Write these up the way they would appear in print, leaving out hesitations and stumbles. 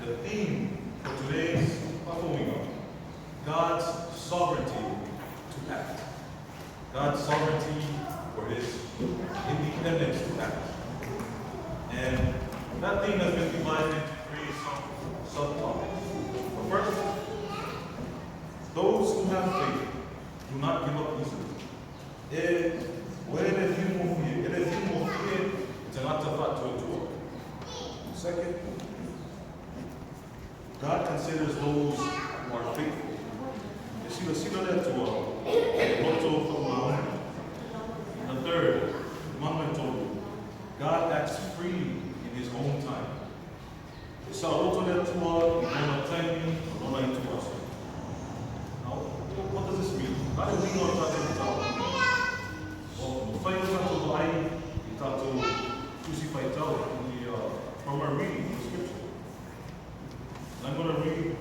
The theme for today's performing God's sovereignty to act. God's sovereignty for his independence to act. And that theme has been divided into three subtopics. The first, those who have faith do not give up easily. Second, God considers those who are faithful. And the third, God acts freely in his own time. Now, what does this mean? How do we know from our reading of the scripture? And I'm going to read,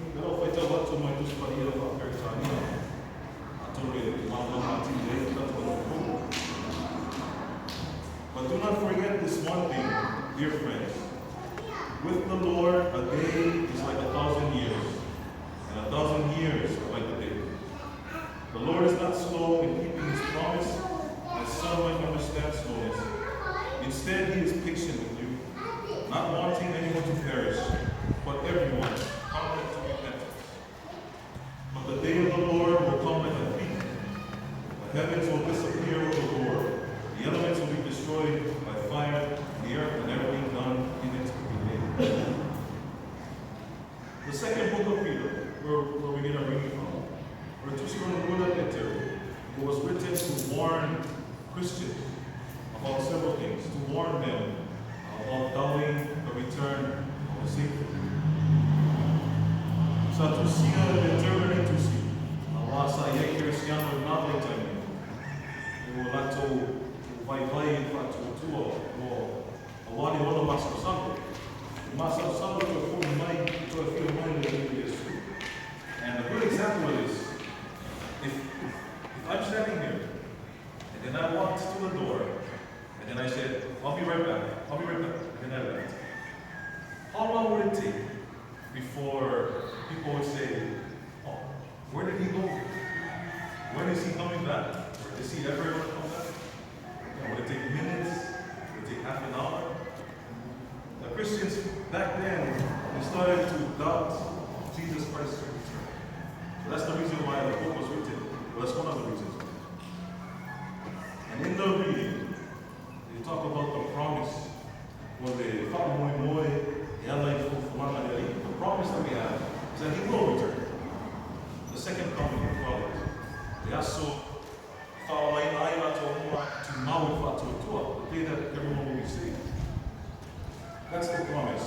but do not forget this one thing, dear friends. With the Lord, a day is like 1,000 years, and 1,000 years are like a day. The Lord is not slow in keeping his promise, as some might understand slowness. Instead, he is patient with you, not wanting anyone to perish, but everyone coming to repentance. But the day of the Lord will come like a thief. The heavens will disappear with the Lord. The elements will be destroyed by fire, the earth and everything done in it will be made. The second book of Peter, where we get our reading from, it was written to warn Christians about several things, to warn them about doubting the return of the Savior. So to see determined to see. Allah saya Cristiano not determined. We will not to vai para o Allah de ono Master Santo. Master Santo to a money to a few money and a good example is if I'm standing here and then I walked to the door and then I said, I'll be right back, and then I left. How long would it take before people would say, oh, where did he go? When is he coming back? Or is he ever going to come back? Would it take minutes? Would it take half an hour? The Christians back then, they started to doubt Jesus Christ's return. So that's the reason why the book was written. Well, that's one of the reasons. And in the reading, they talk about the promise. The promise that we have is that he will return. The second coming of God. They also the day that everyone will be saved. That's the promise.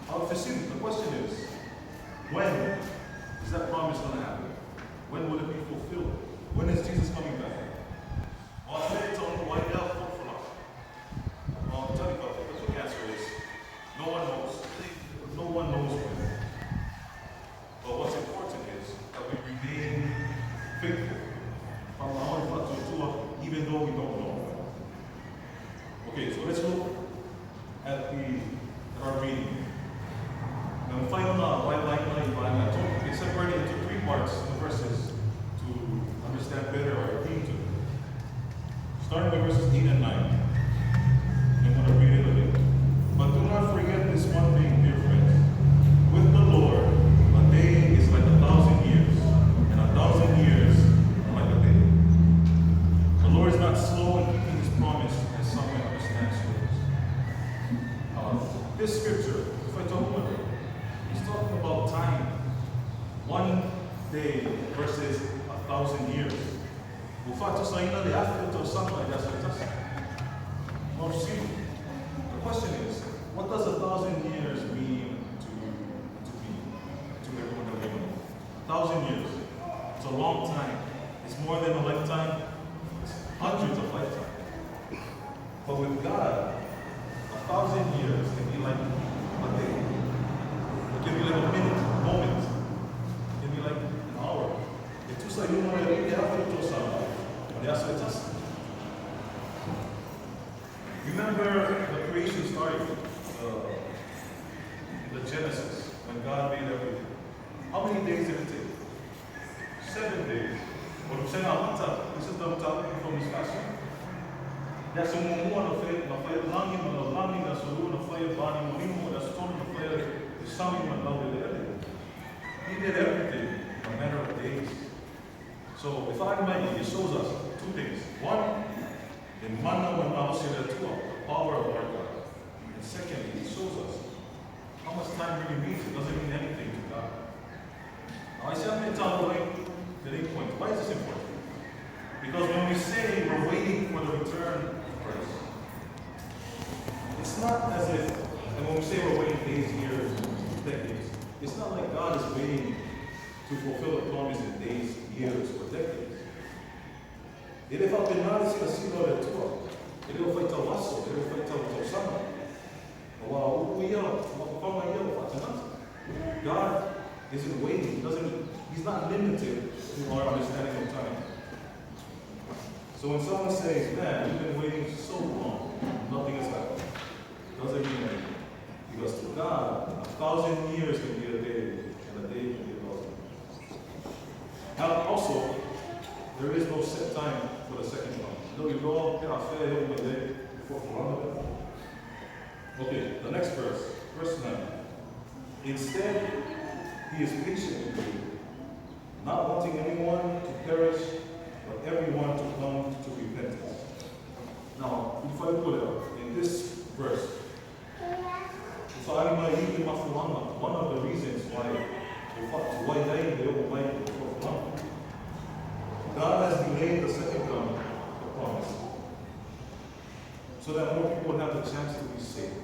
The question is, when is that promise going to happen? When will it be fulfilled? When is Jesus coming back? I'll tell you the answer is, no one knows. No one knows when. But what's important is that we remain faithful. Even though we don't know. Okay, so let's look at our reading. Now, it's separated into three parts of the verses to understand better our theme today. Starting with verses 8 and 9. I'm going to read it a bit. But do not forget this one thing, dear friends. With the Lord, a day is like 1,000 years, and 1,000 years are like a day. The Lord is not slow in keeping his promise, as some may understand slowness. This scripture, if I talk about it, he's talking about time. One day versus 1,000 years. O fato de ainda de after to something like that. Now, see, the question is, what does 1,000 years mean to everyone that we know? 1,000 years. It's a long time. It's more than a lifetime. It's hundreds of lifetimes. But with God, 1,000 years can be like a day. It can be like a minute, a moment. It can be like an hour. It's just like you know, remember the creation story, God made everything. How many days did it take? 7 days. But I'm saying, this is the topic from this fashion. That's a more na fire langi, na suru, na fire bani, monimo, na stone, na fire, the sami, na love the He did everything in a matter of days. So if I might, it shows us two things. One, the manna when I was the power of our God. And secondly, it shows us how much time really means. It doesn't mean anything to God. Now I said I'm going to tell you the 8 points. Why is this important? Because when we say we're waiting for the return of Christ, it's not as if, and when we say we're waiting days, years, decades, it's not like God is waiting to fulfill the promise in days, years, or decades. Ele vai penar esse assim da tua. Ele vai fazer laço, ele vai fazer sama. God isn't waiting. He's not limited to our understanding of time. So when someone says, man, we've been waiting so long, nothing has happened, doesn't mean anything. Because to God, 1,000 years can be a day, and a day can be 1,000 years. Now, also, there is no set time for the second coming. You know, you go get our fair every day before Ramadan. Okay, the next verse, verse 9. Instead, he is patient with you, not wanting anyone to perish, but everyone to come to repentance. Now, if I put it up, in this verse, one of the reasons why God has delayed the second coming of promise, so that more people have the chance to be saved.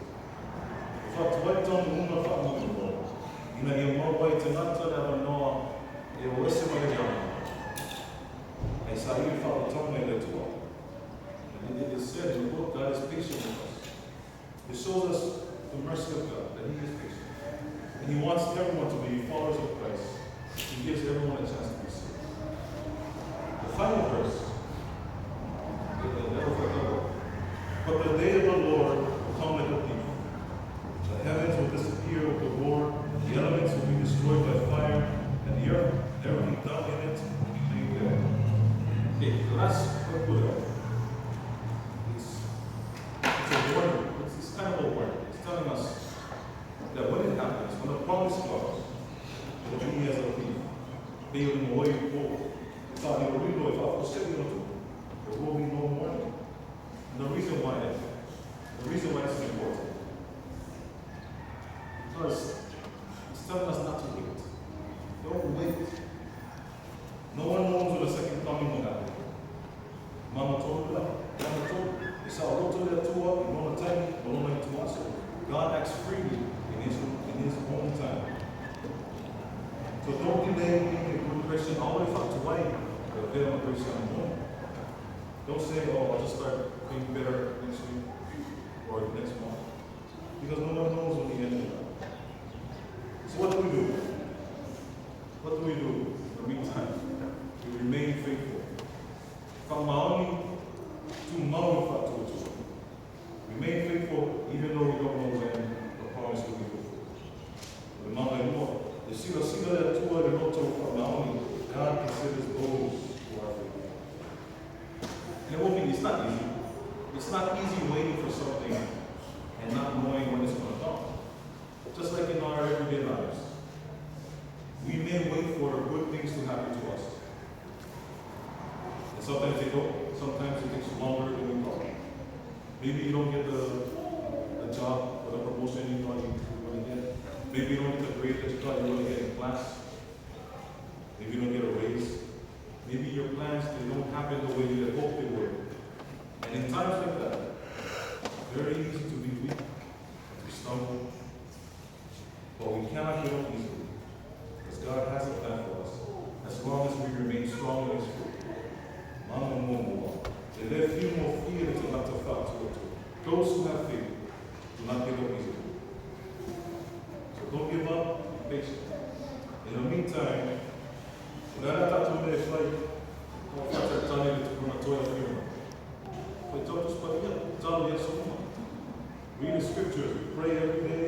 And it is said in the book, God is patient with us. It shows us the mercy of God, that He is patient. And He wants everyone to be followers of Christ. He gives everyone a chance to be saved. The final verse, but the day of the Lord will come like a thief. The heavens will disappear with the roar, the elements will be destroyed by fire, and the earth, everything done in it, will be laid bare. Okay, so that's what we're doing. It's a warning. It's kind of a warning. It's telling us that when it happens, when the promise comes, it will be as a thief. They will know you go. It's not even we know if I was saying there will be no warning. And the reason why this is important, because it's telling us not to wait. Don't wait. No one knows when the second coming will happen. Mama told you that. Mama told you. It's our road to the tour, you know the time, but don't like to us. God acts freely in his own time. So don't delay being a good Christian all the way up to white, but then a Christian morning. Don't say, oh, I'll just start being better next week or next month. Because no one knows when the end will come. So what do we do? What do we do in the meantime? We remain faithful. From Maoni to Maui Fatu. Remain faithful even though we don't know when the promise will be fulfilled. Remember, the Sila that tour the Noto from Maoni, God considers those who are faithful. And it won't be, it's not easy. It's not easy waiting for something and not knowing when it's going to come. Just like in our everyday lives. We may wait for good things to happen to us. And sometimes they don't. Sometimes it takes longer than we thought. Maybe you don't get the job or the promotion you thought you were going to get. Maybe you don't get the grade that you thought you were going to get in class. Maybe you don't get a raise. Maybe your plans, they don't happen the way you had hoped they would. And in times like that, very easy to be weak, to stumble. But we cannot give up easily. Because God has a plan for us. As long as we remain strong in His truth. Those who have faith do not give up easily. So don't give up, be patient. In the meantime, read the scriptures, we pray every day.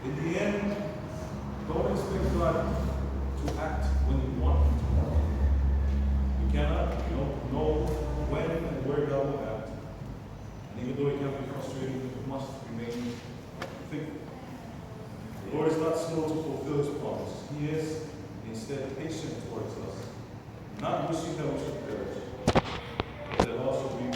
In the end, don't expect God to act when you want him to act. You cannot, you don't know when and where God will act. And even though it can be frustrating, you must remain faithful. The Lord is not slow to fulfill his promise. He is instead patient towards us, not wishing that we should perish, but that also we